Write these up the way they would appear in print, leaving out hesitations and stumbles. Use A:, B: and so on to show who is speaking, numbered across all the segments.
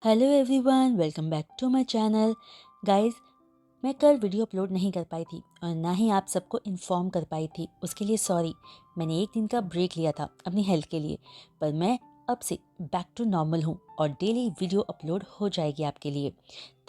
A: Hello everyone, welcome back to my channel. Guys, मैं कल video upload नहीं कर पाई थी और ना ही आप सबको इन्फॉर्म कर पाई थी। उसके लिए सॉरी। मैंने एक दिन का ब्रेक लिया था अपनी हेल्थ के लिए, पर मैं अब से बैक टू नॉर्मल हूँ और डेली वीडियो अपलोड हो जाएगी आपके लिए।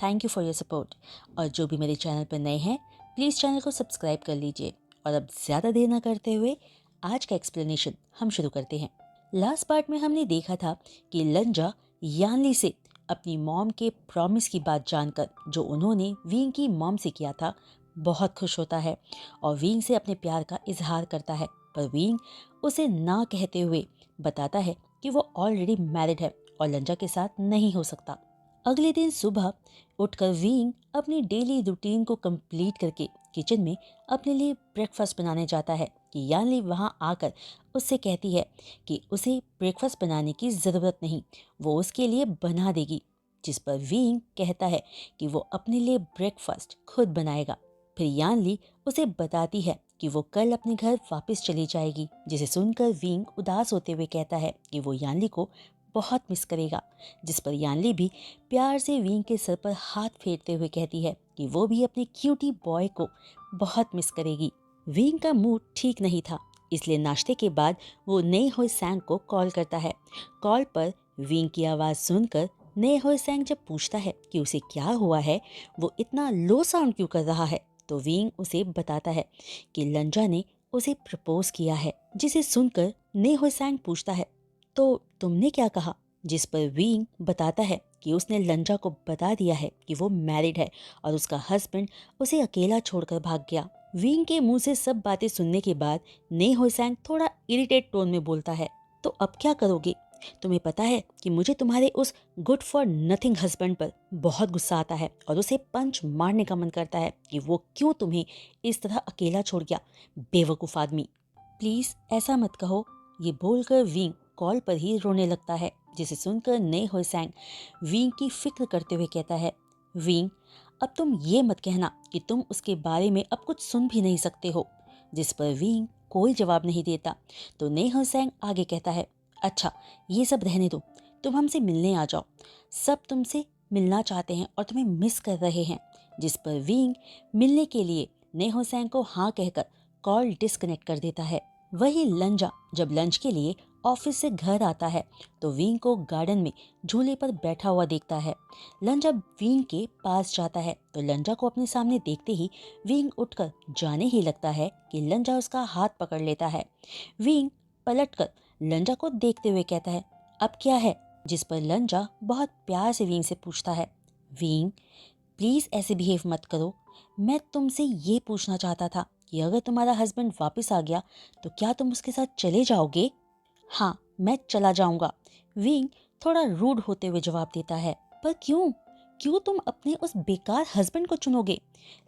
A: Thank you for your support. और जो भी मेरे चैनल पर नए हैं, प्लीज़ चैनल को सब्सक्राइब कर लीजिए। और अब ज़्यादा देर ना करते हुए आज का एक्सप्लेनेशन हम शुरू करते हैं। लास्ट पार्ट में हमने देखा था कि लंजा यानली से अपनी मॉम के प्रॉमिस की बात जानकर, जो उन्होंने वींग की मॉम से किया था, बहुत खुश होता है और वींग से अपने प्यार का इजहार करता है। पर वींग उसे ना कहते हुए बताता है कि वो ऑलरेडी मैरिड है और लंजा के साथ नहीं हो सकता। अगले दिन सुबह उठकर वींग अपनी डेली रूटीन को कंप्लीट करके किचन में अपने लिए ब्रेकफास्ट बनाने जाता है कि यानली वहां आकर उससे कहती है कि उसे ब्रेकफास्ट बनाने की ज़रूरत नहीं, वो उसके लिए बना देगी। जिस पर वींग कहता है कि वो अपने लिए ब्रेकफास्ट खुद बनाएगा। फिर यानली उसे बताती है कि वो कल अपने घर वापस चली जाएगी, जिसे सुनकर वींग उदास होते हुए कहता है कि वो यानली को बहुत मिस करेगा। जिस पर यानली भी प्यार से वींग के सर पर हाथ फेरते हुए कहती है कि वो भी अपने क्यूटी बॉय को बहुत मिस करेगी। वींग का मूड ठीक नहीं था, इसलिए नाश्ते के बाद वो नए हुए सैंग को कॉल करता है। कॉल पर वींग की आवाज़ सुनकर नए हुए सैंग जब पूछता है कि उसे क्या हुआ है, वो इतना लो साउंड क्यों कर रहा है, तो वींग उसे बताता है कि लंजा ने उसे प्रपोज किया है। जिसे सुनकर नए हुए सैंग पूछता है, तो तुमने क्या कहा? जिस पर वींग बताता है कि उसने लंजा को बता दिया है कि वो मैरिड है और उसका हस्बैंड उसे अकेला छोड़कर भाग गया। वींग के मुंह से सब बातें सुनने के बाद ने होसैंग थोड़ा इरिटेट टोन में बोलता है, तो अब क्या करोगे? तुम्हें पता है कि मुझे तुम्हारे उस गुड फॉर नथिंग हस्बैंड पर बहुत गुस्सा आता है और उसे पंच मारने का मन करता है कि वो क्यों तुम्हें इस तरह अकेला छोड़ गया, बेवकूफ़ आदमी। प्लीज़ ऐसा मत कहो। ये बोलकर वींग कॉल पर ही रोने लगता है। जिसे सुनकर ने होसैंग वींग की फिक्र करते हुए कहता है, वींग, अब तुम ये मत कहना कि तुम उसके बारे में अब कुछ सुन भी नहीं सकते हो। जिस पर वींग कोई जवाब नहीं देता। तो ने होसैंग आगे कहता है, अच्छा, ये सब रहने दो, तुम हमसे मिलने आ जाओ। सब तुमसे मिलना चाहते हैं और तुम्हें मिस कर रहे हैं। जिस पर वींग मिलने के लिए ने होसैंग को हाँ कहकर कॉल डिस्कनेक्ट कर देता है। वही लंजा जब लंच के लिए ऑफिस से घर आता है तो वींग को गार्डन में झूले पर बैठा हुआ देखता है। लंजा वींग के पास जाता है तो लंजा को अपने सामने देखते ही वींग उठकर जाने ही लगता है कि लंजा उसका हाथ पकड़ लेता है। वींग पलटकर लंजा को देखते हुए कहता है, अब क्या है? जिस पर लंजा बहुत प्यार से वींग से पूछता है, वींग, प्लीज़ ऐसे बिहेव मत करो। मैं तुमसे ये पूछना चाहता था कि अगर तुम्हारा हस्बैंड वापस आ गया तो क्या तुम उसके साथ चले जाओगे? हाँ, मैं चला जाऊंगा। विंग थोड़ा रूड होते हुए जवाब देता है, पर क्यों? क्यों तुम अपने उस बेकार हस्बैंड को चुनोगे?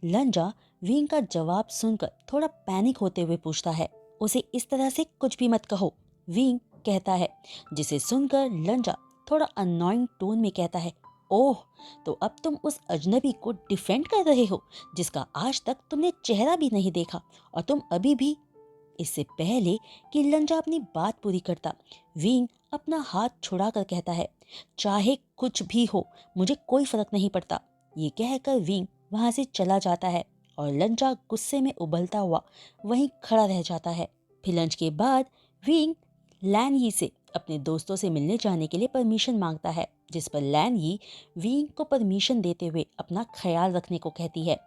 A: लंजा विंग का जवाब सुनकर थोड़ा पैनिक होते हुए पूछता है, उसे इस तरह से कुछ भी मत कहो, विंग कहता है। जिसे सुनकर लंजा थोड़ा अननोइंग टोन में कहता है, ओह, तो अब तुम उस अजनबी को डिफेंड कर रहे हो जिसका आज तक तुमने चेहरा भी नहीं देखा, और तुम अभी भी। इससे पहले कि लंजा अपनी बात पूरी करता, विंग अपना हाथ छुड़ाकर कहता है, चाहे कुछ भी हो, मुझे कोई फर्क नहीं पड़ता। ये कहकर विंग वहां से चला जाता है और लंजा गुस्से में उबलता हुआ वहीं खड़ा रह जाता है। फिर लंच के बाद विंग लैन यी से अपने दोस्तों से मिलने जाने के लिए परमिशन मांगता है। जिस पर लैन यी विंग को परमिशन देते हुए अपना ख्याल रखने को कहती है।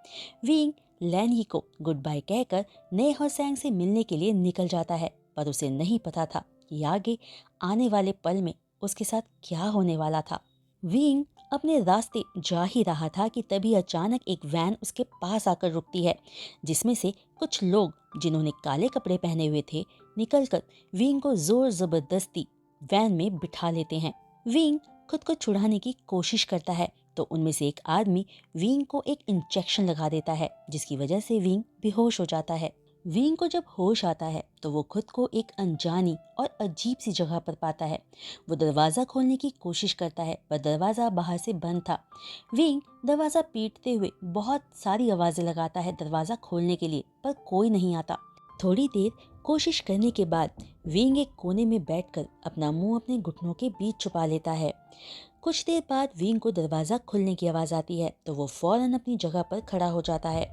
A: विंग लैन यी को गुड बाय कहकर ने होसैंग से मिलने के लिए निकल जाता है, पर उसे नहीं पता था कि आगे आने वाले पल में उसके साथ क्या होने वाला था। विंग अपने रास्ते जा ही रहा था कि तभी अचानक एक वैन उसके पास आकर रुकती है, जिसमें से कुछ लोग जिन्होंने काले कपड़े पहने हुए थे निकलकर विंग को जोर जबरदस्ती वैन में बिठा लेते हैं। विंग खुद को छुड़ाने की कोशिश करता है तो उनमें से एक आदमी विंग को एक इंजेक्शन लगा देता है, जिसकी वजह से विंग बेहोश हो जाता है। विंग को जब होश आता है तो वो खुद को एक अनजानी और अजीब सी जगह पर पाता है। वो दरवाज़ा खोलने की कोशिश करता है पर दरवाज़ा बाहर से बंद था। विंग दरवाज़ा पीटते हुए बहुत सारी आवाज़ें लगाता है दरवाज़ा खोलने के लिए, पर कोई नहीं आता। थोड़ी देर कोशिश करने के बाद विंग एक कोने में बैठकर अपना मुंह अपने घुटनों के बीच छुपा लेता है। कुछ देर बाद विंग को दरवाज़ा खुलने की आवाज़ आती है तो वो फौरन अपनी जगह पर खड़ा हो जाता है।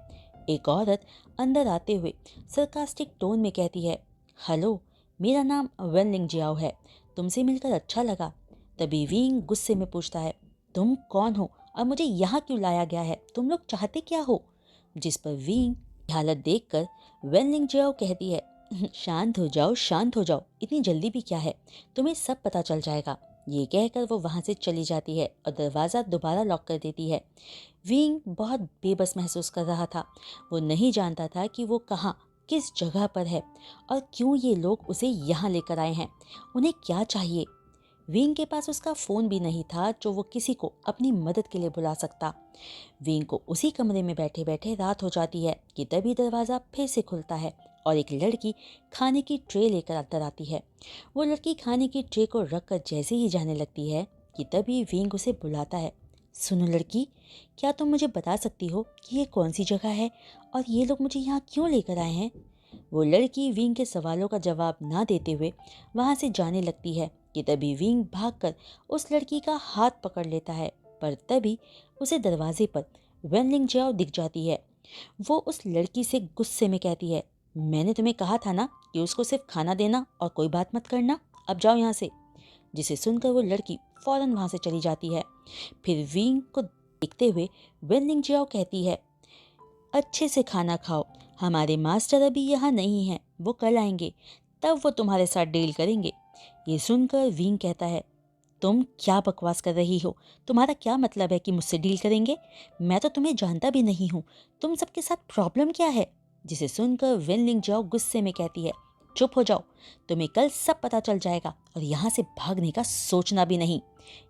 A: एक औरत अंदर आते हुए सरकास्टिक टोन में कहती है, हेलो, मेरा नाम वेनलिंग जियाओ है, तुमसे मिलकर अच्छा लगा। तभी विंग गुस्से में पूछता है, तुम कौन हो और मुझे यहाँ क्यों लाया गया है, तुम लोग चाहते क्या हो? जिस पर विंग की हालत देखकर वेनलिंग जियाओ कहती है, शांत हो जाओ, शांत हो जाओ, इतनी जल्दी भी क्या है, तुम्हें सब पता चल जाएगा। ये कहकर वो वहाँ से चली जाती है और दरवाज़ा दोबारा लॉक कर देती है। विंग बहुत बेबस महसूस कर रहा था। वो नहीं जानता था कि वो कहाँ, किस जगह पर है और क्यों ये लोग उसे यहाँ लेकर आए हैं। उन्हें क्या चाहिए? विंग के पास उसका फ़ोन भी नहीं था जो वो किसी को अपनी मदद के लिए बुला सकता। विंग को उसी कमरे में बैठे बैठे रात हो जाती है कि तभी दरवाज़ा फिर से खुलता है और एक लड़की खाने की ट्रे लेकर अंदर आती है। वो लड़की खाने की ट्रे को रख कर जैसे ही जाने लगती है कि तभी विंग उसे बुलाता है। सुनो लड़की, क्या तुम मुझे बता सकती हो कि ये कौन सी जगह है और ये लोग मुझे यहाँ क्यों लेकर आए हैं? वो लड़की विंग के सवालों का जवाब ना देते हुए वहाँ से जाने लगती है कि तभी विंग भागकर उस लड़की का हाथ पकड़ लेता है। पर तभी उसे दरवाजे पर वेनलिंग जियाओ दिख जाती है। वो उस लड़की से गुस्से में कहती है, मैंने तुम्हें कहा था ना कि उसको सिर्फ खाना देना और कोई बात मत करना, अब जाओ यहाँ से। जिसे सुनकर वो लड़की फौरन वहाँ से चली जाती है। फिर विंग को देखते हुए वेनलिंग जियाओ कहती है, अच्छे से खाना खाओ, हमारे मास्टर अभी यहाँ नहीं हैं, वो कल आएंगे, तब वो तुम्हारे साथ डील करेंगे। ये सुनकर विंग कहता है, तुम क्या बकवास कर रही हो? तुम्हारा क्या मतलब है कि मुझसे डील करेंगे? मैं तो तुम्हें जानता भी नहीं हूँ, तुम सबके साथ प्रॉब्लम क्या है? जिसे सुनकर वेनलिंग जाओ गुस्से में कहती है, चुप हो जाओ, तुम्हें कल सब पता चल जाएगा और यहाँ से भागने का सोचना भी नहीं।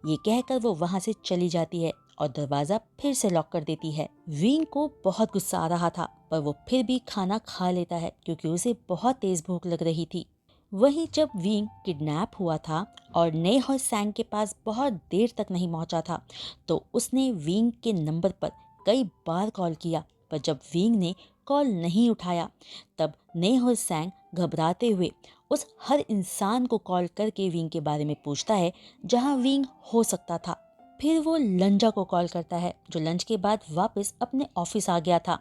A: ये कहकर वो वहाँ से चली जाती है और दरवाज़ा फिर से लॉक कर देती है। विंग को बहुत गुस्सा आ रहा था पर वो फिर भी खाना खा लेता है क्योंकि उसे बहुत तेज भूख लग रही थी। वहीं जब विंग किडनैप हुआ था और ने हो सैंग के पास बहुत देर तक नहीं पहुंचा था तो उसने विंग के नंबर पर कई बार कॉल किया, पर जब विंग ने कॉल नहीं उठाया तब ने हो सैंग घबराते हुए उस हर इंसान को कॉल करके विंग के बारे में पूछता है जहां विंग हो सकता था। फिर वो लंजा को कॉल करता है जो लंच के बाद वापस अपने ऑफिस आ गया था।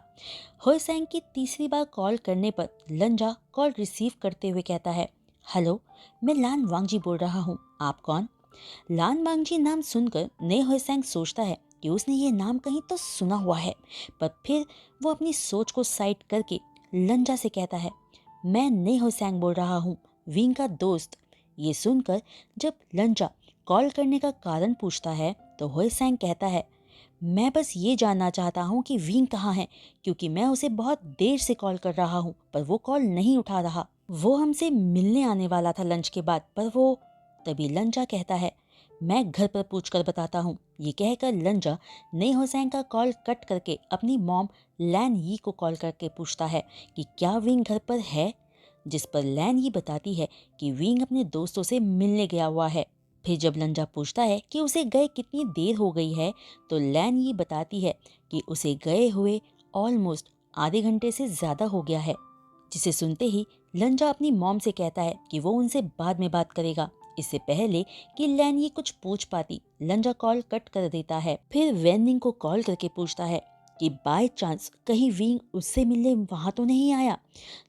A: होसैंग की तीसरी बार कॉल करने पर लंजा कॉल रिसीव करते हुए कहता है, हेलो, मैं लान वांगजी बोल रहा हूँ, आप कौन? लान वांगजी नाम सुनकर ने होसैंग सोचता है कि उसने ये नाम कहीं तो सुना हुआ है, पर फिर वो अपनी सोच को साइड करके लंजा से कहता है, मैं ने होसैंग बोल रहा हूँ, विंग का दोस्त। ये सुनकर जब लंजा कॉल करने का कारण पूछता है तो होसैंग कहता है, मैं बस ये जानना चाहता हूँ कि विंग कहाँ है, क्योंकि मैं उसे बहुत देर से कॉल कर रहा हूँ पर वो कॉल नहीं उठा रहा। वो हमसे मिलने आने वाला था लंच के बाद, पर वो। तभी लंजा कहता है, मैं घर पर पूछकर बताता हूँ। ये कहकर लंजा ने होसैंग का कॉल कट करके अपनी मॉम लैन यी को कॉल करके पूछता है कि क्या विंग घर पर है, जिस पर लैन यी बताती है कि विंग अपने दोस्तों से मिलने गया हुआ है। फिर जब लंजा पूछता है कि उसे गए कितनी देर हो गई है तो लैन यी बताती है कि उसे गए हुए ऑलमोस्ट आधे घंटे से ज़्यादा हो गया है। जिसे सुनते ही लंजा अपनी मॉम से कहता है कि वो उनसे बाद में बात करेगा। इससे पहले कि लैन ये कुछ पूछ पाती, लंजा कॉल कट कर देता है। फिर वेनिंग को कॉल करके पूछता है कि बाय चांस कहीं विंग उससे मिलने वहां तो नहीं आया।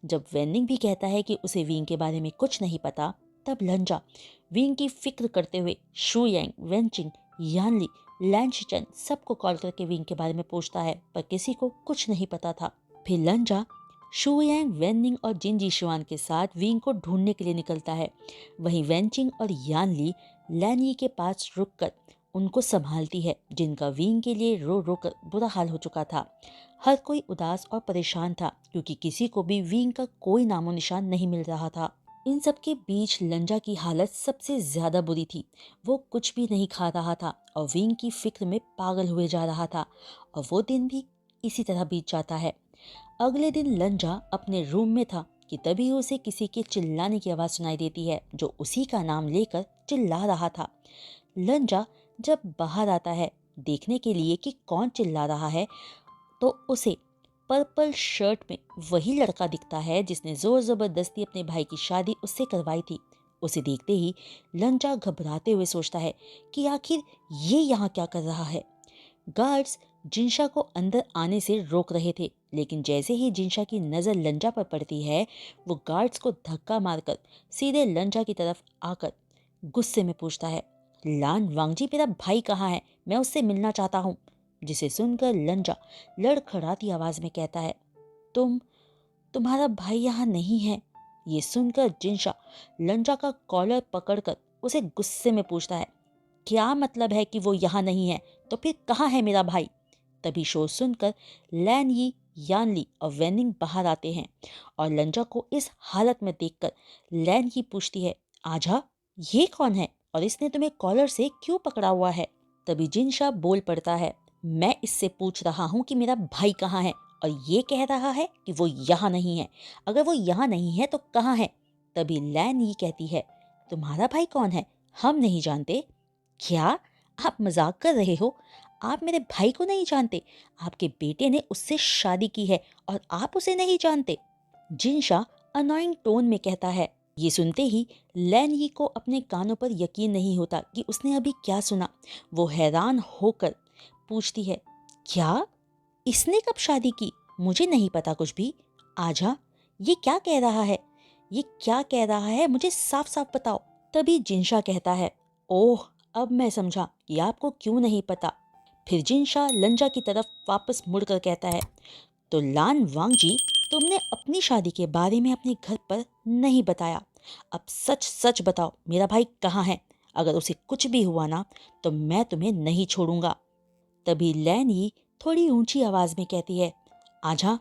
A: जब वेनिंग भी कहता है कि उसे विंग के बारे में कुछ नहीं पता, तब लंजा विंग की फिक्र करते हुए शू यांग, वेंचिंग, यानली, लैंशिचन सबको कॉल करके विंग के बारे में पूछता है, पर किसी को कुछ नहीं पता था। फिर लंजा शू यांग, वेनिंग और जिनजी शुआन के साथ विंग को ढूंढने के लिए निकलता है। वहीं वेंचिंग और यानली लैनी के पास रुककर उनको संभालती है, जिनका विंग के लिए रो रो कर बुरा हाल हो चुका था। हर कोई उदास और परेशान था क्योंकि किसी को भी विंग का कोई नामो निशान नहीं मिल रहा था। इन सब के बीच लंजा की हालत सबसे ज्यादा बुरी थी। वो कुछ भी नहीं खा रहा था और विंग की फिक्र में पागल हुए जा रहा था और वो दिन भी इसी तरह बीत जाता है। अगले दिन लंजा अपने रूम में था कि तभी उसे किसी के चिल्लाने की आवाज़ सुनाई देती है जो उसी का नाम लेकर चिल्ला रहा था। लंजा जब बाहर आता है देखने के लिए कि कौन चिल्ला रहा है तो उसे पर्पल शर्ट में वही लड़का दिखता है जिसने जोर जबरदस्ती अपने भाई की शादी उससे करवाई थी। उसे देखते ही लंजा घबराते हुए सोचता है कि आखिर ये यहाँ क्या कर रहा है। गार्ड्स जिनशा को अंदर आने से रोक रहे थे, लेकिन जैसे ही जिनशा की नज़र लंजा पर पड़ती है, वो गार्ड्स को धक्का मारकर सीधे लंजा की तरफ आकर गुस्से में पूछता है, लान वांगजी मेरा भाई कहाँ है, मैं उससे मिलना चाहता हूँ। जिसे सुनकर लंजा लड़खड़ाती आवाज में कहता है, तुम्हारा भाई यहाँ नहीं है। ये सुनकर जिनशा लंजा का कॉलर पकड़कर उसे गुस्से में पूछता है, क्या मतलब है कि वो यहाँ नहीं है, तो फिर कहाँ है मेरा भाई। तभी शोर सुनकर लैन यी, यानली और वेनिंग बाहर आते हैं और लंजा को इस हालत में देखकर लैन यी पूछती है, आजा ये कौन है और इसने तुम्हें कॉलर से क्यों पकड़ा हुआ है। तभी जिनशा बोल पड़ता है, मैं इससे पूछ रहा हूँ कि मेरा भाई कहाँ है और ये कह रहा है कि वो यहाँ नहीं है। अगर वो यहाँ नहीं है तो कहाँ है। तभी लैन यी कहती है, तुम्हारा भाई कौन है, हम नहीं जानते। क्या आप मजाक कर रहे हो? आप मेरे भाई को नहीं जानते? आपके बेटे ने उससे शादी की है और आप उसे नहीं जानते। जिनशा अनोइंग टोन में कहता है। ये सुनते ही लैन यी को अपने कानों पर यकीन नहीं होता कि उसने अभी क्या सुना। वो हैरान होकर पूछती है, क्या इसने कब शादी की? मुझे नहीं पता कुछ भी। आजा, ये क्या कह रहा है? ये क्या कह रहा है, मुझे साफ साफ बताओ। तभी जिनशा कहता है, ओह अब मैं समझा कि आपको क्यों नहीं पता। फिर जिनशा लंजा की तरफ वापस मुड़कर कहता है, तो लान वांगजी, तुमने अपनी शादी के बारे में अपने घर पर नहीं बताया। अब सच सच बताओ मेरा भाई कहाँ है। अगर उसे कुछ भी हुआ ना तो मैं तुम्हें नहीं छोड़ूंगा। तभी लैन यी थोड़ी ऊंची आवाज में कहती है, आजा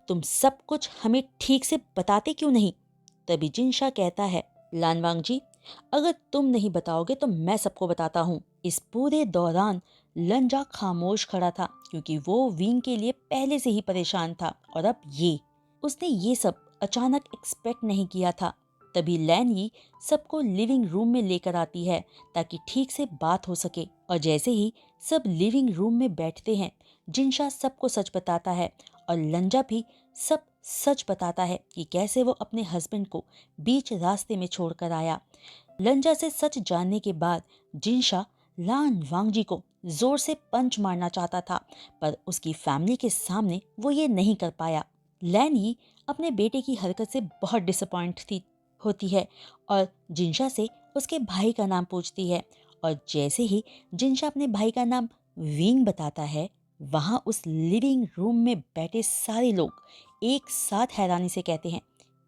A: तुम सब कुछ हमें ठीक से बताते क्यों नहीं। तभी जिनशा कहता है, लानवांग जी, अगर तुम नहीं बताओगे तो मैं सबको बताता हूँ। इस पूरे दौरान लंजा खामोश खड़ा था क्योंकि वो विंग के लिए पहले से ही परेशान था और अब उसने ये सब अचानक एक्सपेक्ट नहीं किया था। तभी लैन यी सबको लिविंग रूम में लेकर आती है ताकि ठीक से बात हो सके। और जैसे ही सब लिविंग रूम में बैठते हैं, जिनशा सबको सच बताता है और लंजा भी सब सच बताता है कि कैसे वो अपने हस्बैंड को बीच रास्ते में छोड़कर आया। लंजा से सच जानने के बाद जिनशा लान वांगजी को जोर से पंच मारना चाहता था, पर उसकी फैमिली के सामने वो ये नहीं कर पाया। लैन यी अपने बेटे की हरकत से बहुत डिसअपॉइंट होती है और जिनशा से उसके भाई का नाम पूछती है। और जैसे ही जिनशा अपने भाई का नाम विंग बताता है, वहां उस लिविंग रूम में बैठे सारे लोग एक साथ हैरानी से कहते हैं,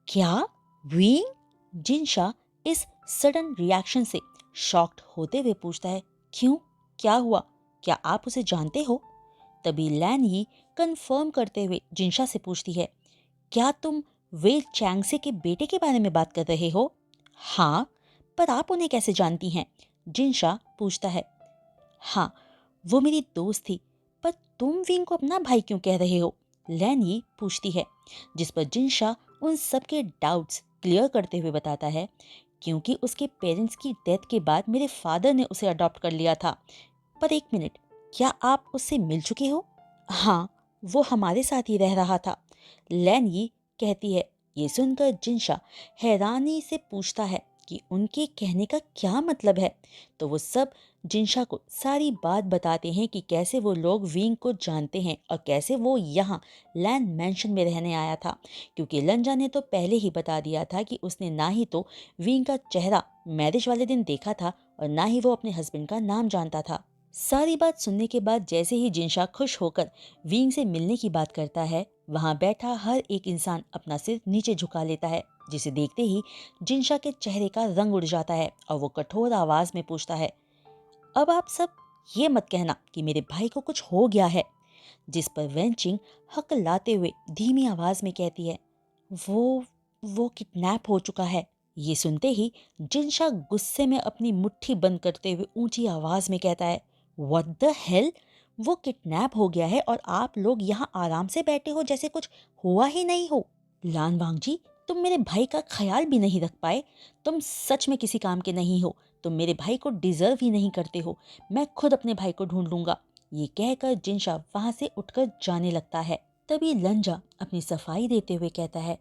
A: क्या विंग? जिनशा इस सडन रिएक्शन से शॉक्ड होते हुए पूछता है, क्यों, क्या हुआ, क्या आप उसे जानते हो? तभी लैन यी कंफर्म करते हुए जिनशा से पूछती है, क्या तुम वे चैंगसे के बेटे के बारे में बात कर रहे हो? हाँ, पर आप उन्हें कैसे जानती हैं? जिनशा पूछता है। हाँ, वो मेरी दोस्त थी, पर तुम विंग को अपना भाई क्यों कह रहे हो? लैन यी पूछती है, जिस पर जिनशा उन सबके डाउट्स क्लियर करते हुए बताता है, क्योंकि उसके पेरेंट्स की डेथ के बाद मेरे फादर ने उसे अडॉप्ट कर लिया था। पर एक मिनट, क्या आप उससे मिल चुके हो? हाँ, वो हमारे साथ ही रह रहा था। लैन यी कहती है। ये सुनकर जिनशा हैरानी से पूछता है कि उनके कहने का क्या मतलब है। तो वो सब जिनशा को सारी बात बताते हैं कि कैसे वो लोग विंग को जानते हैं और कैसे वो यहाँ लैंड मैंशन में रहने आया था, क्योंकि लंजा ने तो पहले ही बता दिया था कि उसने ना ही तो विंग का चेहरा मैरिज वाले दिन देखा था और ना ही वो अपने हस्बैंड का नाम जानता था। सारी बात सुनने के बाद जैसे ही जिनशा खुश होकर विंग से मिलने की बात करता है, वहां बैठा हर एक इंसान अपना सिर नीचे झुका लेता है, जिसे देखते ही जिनशा के चेहरे का रंग उड़ जाता है और वो कठोर आवाज में पूछता है, अब आप सब ये मत कहना कि मेरे भाई को कुछ हो गया है। जिस पर वेंचिंग हकलाते हुए धीमी आवाज में कहती है, वो किडनैप हो चुका है। ये सुनते ही जिनशा गुस्से में अपनी मुट्ठी बंद करते हुए ऊंची आवाज में कहता है, व्हाट द हेल, वो किडनैप हो गया है और आप लोग यहाँ आराम से बैठे हो जैसे कुछ हुआ ही नहीं हो। लानवांग जी, तुम मेरे भाई का ख्याल भी नहीं रख पाए। तुम सच में किसी काम के नहीं हो। तुम मेरे भाई को डिजर्व ही नहीं करते हो। मैं खुद अपने भाई को ढूंढ लूंगा। ये कहकर जिनशा वहां से उठकर जाने लगता है। तभी लंजा अपनी सफाई देते हुए कहता है,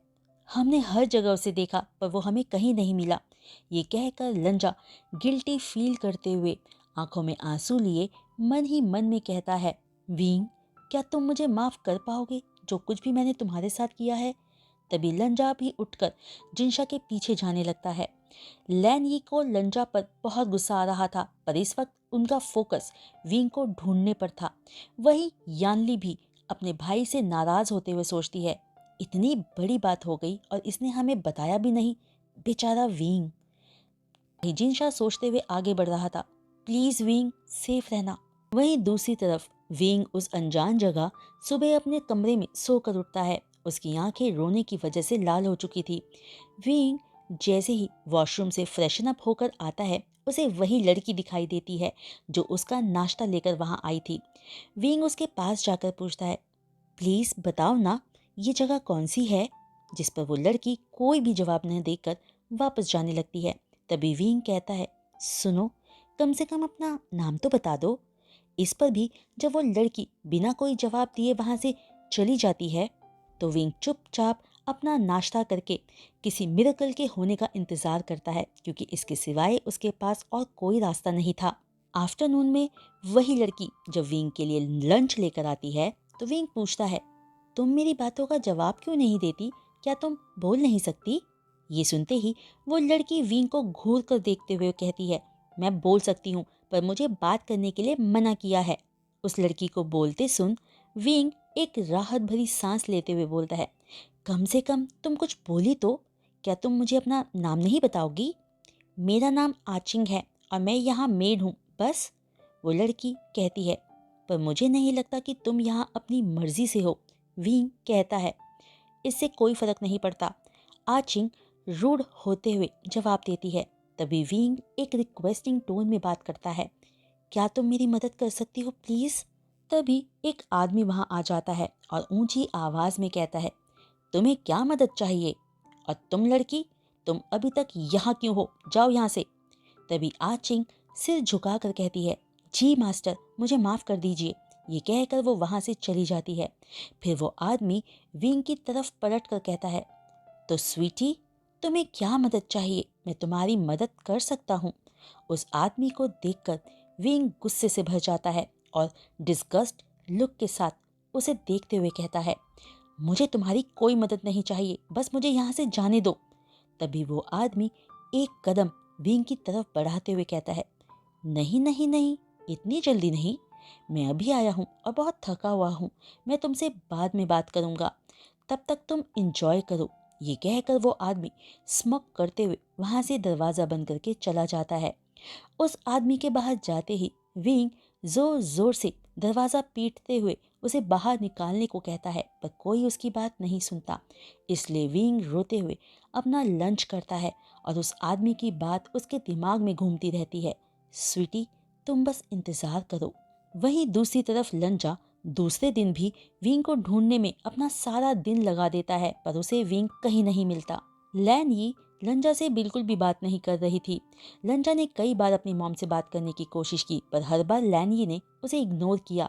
A: हमने हर जगह उसे देखा पर वो हमें कहीं नहीं मिला। ये कहकर लंजा गिल्टी फील करते हुए आंखों में आंसू लिए मन ही मन में कहता है, विंग, क्या तुम मुझे माफ कर पाओगे जो कुछ भी मैंने तुम्हारे साथ किया है? तभी लंजा भी उठकर जिनशा के पीछे जाने लगता है। लैन यी को लंजा पर बहुत गुस्सा आ रहा था, पर इस वक्त उनका फोकस विंग को ढूंढने पर था। वहीं यानली भी अपने भाई से नाराज होते हुए सोचती है, इतनी बड़ी बात हो गई और इसने हमें बताया भी नहीं, बेचारा विंग। जिनशा सोचते हुए आगे बढ़ रहा था, प्लीज विंग, सेफ रहना। वहीं दूसरी तरफ विंग उस अनजान जगह सुबह अपने कमरे में सोकर उठता है। उसकी आंखें रोने की वजह से लाल हो चुकी थी। विंग जैसे ही वॉशरूम से फ्रेशन अप होकर आता है, उसे वही लड़की दिखाई देती है जो उसका नाश्ता लेकर वहां आई थी। विंग उसके पास जाकर पूछता है, प्लीज बताओ ना, ये जगह कौन सी है? जिस पर वो लड़की कोई भी जवाब न देकर वापस जाने लगती है। तभी विंग कहता है, सुनो, कम से कम अपना नाम तो बता दो। इस पर भी जब वो लड़की बिना कोई जवाब दिए वहां से चली जाती है, तो विंग चुपचाप अपना नाश्ता करके किसी मिरेकल के होने का इंतजार करता है, क्योंकि इसके सिवाय उसके पास और कोई रास्ता नहीं था। आफ्टरनून में वही लड़की जब विंग के लिए लंच लेकर आती है, तो विंग पूछता है, तुम मेरी बातों का जवाब क्यों नहीं देती? क्या तुम बोल नहीं सकती? ये सुनते ही वो लड़की विंग को घूर कर देखते हुए कहती है, मैं बोल सकती हूँ, पर मुझे बात करने के लिए मना किया है। उस लड़की को बोलते सुन विंग एक राहत भरी सांस लेते हुए बोलता है, कम से कम तुम कुछ बोली तो। क्या तुम मुझे अपना नाम नहीं बताओगी? मेरा नाम आचिंग है और मैं यहाँ मेड हूँ, बस। वो लड़की कहती है, पर मुझे नहीं लगता कि तुम यहाँ अपनी मर्जी से हो। विंग कहता है, इससे कोई फर्क नहीं पड़ता। आचिंग रूड होते हुए जवाब देती है। तभी विंग एक रिक्वेस्टिंग टोन में बात करता है, क्या तुम मेरी मदद कर सकती हो प्लीज? तभी एक आदमी वहां आ जाता है और ऊंची आवाज में कहता है, तुम्हें क्या मदद चाहिए? और तुम लड़की, तुम अभी तक यहाँ क्यों हो? जाओ यहाँ से। तभी आचिंग सिर झुकाकर कहती है, जी मास्टर, मुझे माफ कर दीजिए। ये कहकर वो वहां से चली जाती है। फिर वो आदमी विंग की तरफ पलट कर कहता है, तो स्वीटी, तुम्हें क्या मदद चाहिए? मैं तुम्हारी मदद कर सकता हूँ। उस आदमी को देखकर विंग गुस्से से भर जाता है और डिस्गस्ट लुक के साथ उसे देखते हुए कहता है, मुझे तुम्हारी कोई मदद नहीं चाहिए, बस मुझे यहाँ से जाने दो। तभी वो आदमी एक कदम विंग की तरफ बढ़ाते हुए कहता है, नहीं नहीं नहीं, इतनी जल्दी नहीं। मैं अभी आया हूँ और बहुत थका हुआ हूँ। मैं तुमसे बाद में बात करूँगा, तब तक तुम इंजॉय करो। ये कहकर वो आदमी स्मोक करते हुए वहां से दरवाजा बंद करके चला जाता है। उस आदमी के बाहर जाते ही विंग जोर जोर से दरवाजा पीटते हुए उसे बाहर निकालने को कहता है, पर कोई उसकी बात नहीं सुनता। इसलिए विंग रोते हुए अपना लंच करता है और उस आदमी की बात उसके दिमाग में घूमती रहती है, स्वीटी, तुम बस इंतजार करो। वहीं दूसरी लंजा दूसरे दिन भी विंग को ढूंढने में अपना सारा दिन लगा देता है, पर उसे विंग कहीं नहीं मिलता। लैन यी लंजा से बिल्कुल भी बात नहीं कर रही थी। लंजा ने कई बार अपनी मॉम से बात करने की कोशिश की, पर हर बार लैन यी ने उसे इग्नोर किया।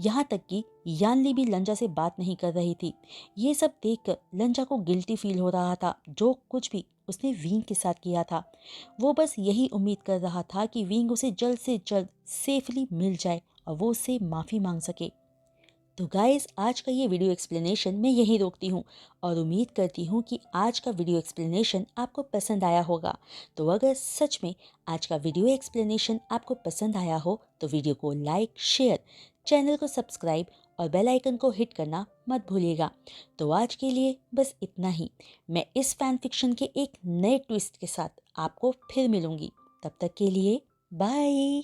A: यहाँ तक कि यानली भी लंजा से बात नहीं कर रही थी। ये सब देखकर लंजा को गिल्टी फील हो रहा था। जो कुछ भी उसने विंग के साथ किया था, वो बस यही उम्मीद कर रहा था कि विंग उसे जल्द से जल्द सेफली मिल जाए और वो उससे माफ़ी मांग सके। तो गाइस, आज का ये वीडियो एक्सप्लेनेशन मैं यहीं रोकती हूँ और उम्मीद करती हूँ कि आज का वीडियो एक्सप्लेनेशन आपको पसंद आया होगा। तो अगर सच में आज का वीडियो एक्सप्लेनेशन आपको पसंद आया हो तो वीडियो को लाइक, शेयर, चैनल को सब्सक्राइब और बेल आइकन को हिट करना मत भूलिएगा। तो आज के लिए बस इतना ही। मैं इस फैन फिक्शन के एक नए ट्विस्ट के साथ आपको फिर मिलूंगी। तब तक के लिए बाय।